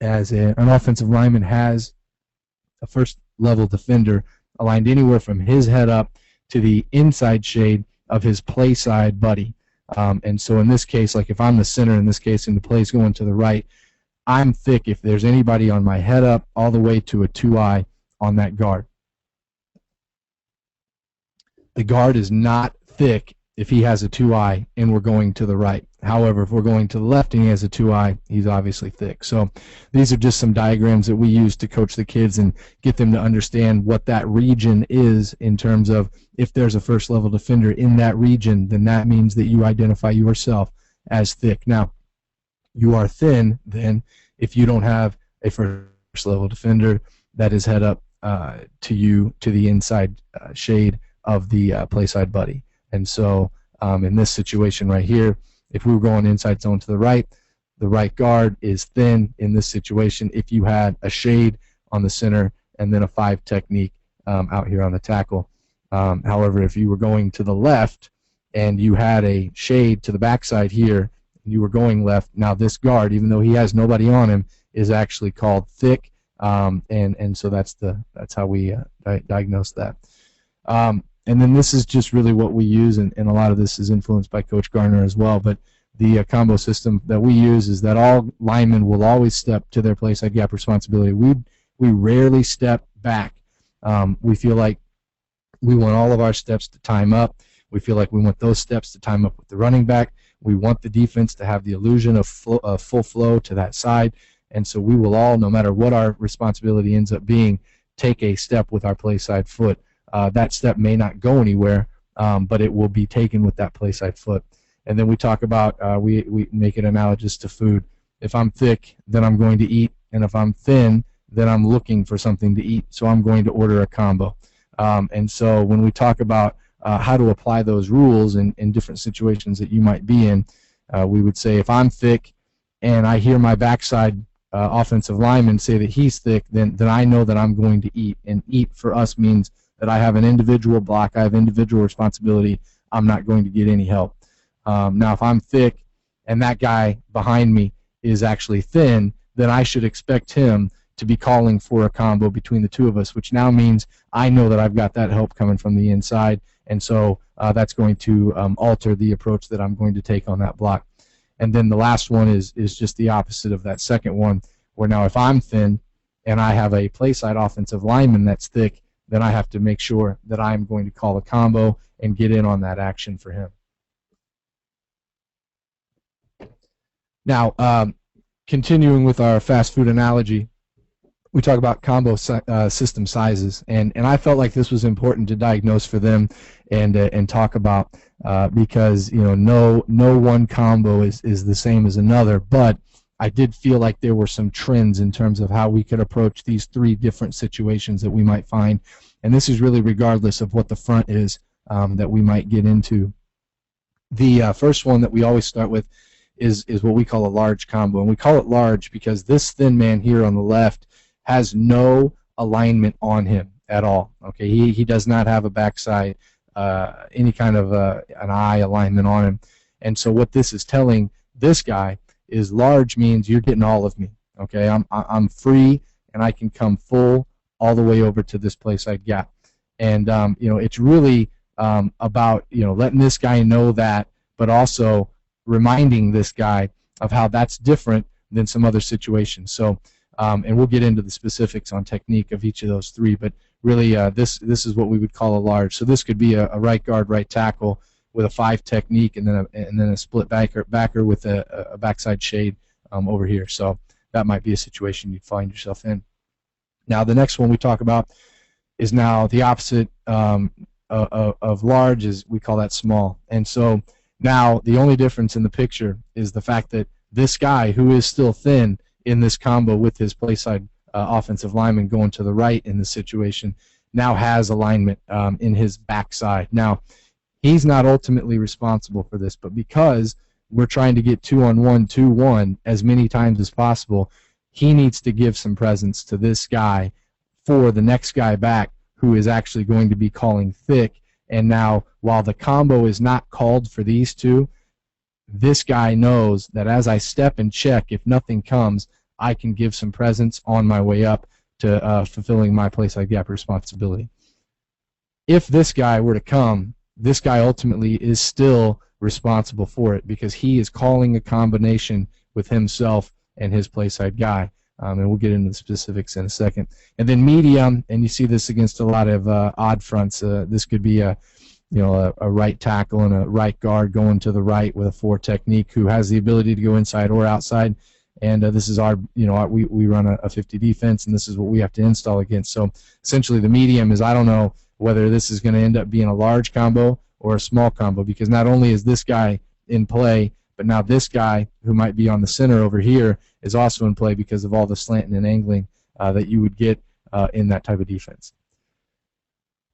as an offensive lineman has a first level defender aligned anywhere from his head up to the inside shade of his play side buddy. And so in this case, like if I'm the center in this case and the play's going to the right, I'm thick if there's anybody on my head up all the way to a 2-eye on that guard. The guard is not thick if he has a 2-eye and we're going to the right. However, if we're going to the left and he has a 2-eye, he's obviously thick. So these are just some diagrams that we use to coach the kids and get them to understand what that region is in terms of if there's a first level defender in that region, then that means that you identify yourself as thick. Now, you are thin then if you don't have a first level defender that is head up to you to the inside shade of the play side buddy. And so in this situation right here, if we were going inside zone to the right guard is thin in this situation if you had a shade on the center and then a 5 technique out here on the tackle. However, if you were going to the left and you had a shade to the backside here, and you were going left, now this guard, even though he has nobody on him, is actually called thick, and so that's how we diagnose that. And then this is just really what we use, and a lot of this is influenced by Coach Garner as well. But the combo system that we use is that all linemen will always step to their play side gap responsibility. We rarely step back. We feel like we want all of our steps to time up. We feel like we want those steps to time up with the running back. We want the defense to have the illusion of full flow to that side. And so we will all, no matter what our responsibility ends up being, take a step with our play side foot. That step may not go anywhere, but it will be taken with that play side foot. And then we talk about, we make it analogous to food. If I'm thick, then I'm going to eat. And if I'm thin, then I'm looking for something to eat. So I'm going to order a combo. And so when we talk about how to apply those rules in different situations that you might be in, we would say if I'm thick and I hear my backside offensive lineman say that he's thick, then I know that I'm going to eat. And eat for us means that I have an individual block, I have individual responsibility, I'm not going to get any help. Now if I'm thick and that guy behind me is actually thin, then I should expect him to be calling for a combo between the two of us, which now means I know that I've got that help coming from the inside, and so that's going to alter the approach that I'm going to take on that block. And then the last one is just the opposite of that second one, where now if I'm thin and I have a play side offensive lineman that's thick, then I have to make sure that I'm going to call a combo and get in on that action for him. Now, continuing with our fast food analogy, we talk about combo system sizes, and I felt like this was important to diagnose for them and talk about because no one combo is the same as another, but I did feel like there were some trends in terms of how we could approach these 3 different situations that we might find, and this is really regardless of what the front is that we might get into. The first one that we always start with is what we call a large combo, and we call it large because this thin man here on the left has no alignment on him at all. Okay, he does not have a backside, any kind of an eye alignment on him, and so what this is telling this guy is large means you're getting all of me. Okay, I'm free and I can come full all the way over to this play side gap, and it's really about letting this guy know that, but also reminding this guy of how that's different than some other situations. So. And we'll get into the specifics on technique of each of those 3, but really this is what we would call a large. So this could be a right guard, right tackle with a 5 technique, and then a split backer with a backside shade over here. So that might be a situation you'd find yourself in. Now the next one we talk about is now the opposite of large, is we call that small. And so now the only difference in the picture is the fact that this guy, who is still thin, in this combo with his play side offensive lineman going to the right in this situation, now has alignment in his backside. Now, he's not ultimately responsible for this, but because we're trying to get 2-on-1, 2-1 as many times as possible, he needs to give some presence to this guy for the next guy back who is actually going to be calling thick. And now, while the combo is not called for these two, this guy knows that as I step and check, if nothing comes, I can give some presence on my way up to fulfilling my play side gap responsibility. If this guy were to come, this guy ultimately is still responsible for it because he is calling a combination with himself and his play side guy. And we'll get into the specifics in a second. And then medium, and you see this against a lot of odd fronts. This could be a right tackle and a right guard going to the right with a 4 technique who has the ability to go inside or outside. And this is our, we run a 50 defense, and this is what we have to install against. So essentially the medium is, I don't know whether this is going to end up being a large combo or a small combo, because not only is this guy in play, but now this guy who might be on the center over here is also in play because of all the slanting and angling that you would get in that type of defense.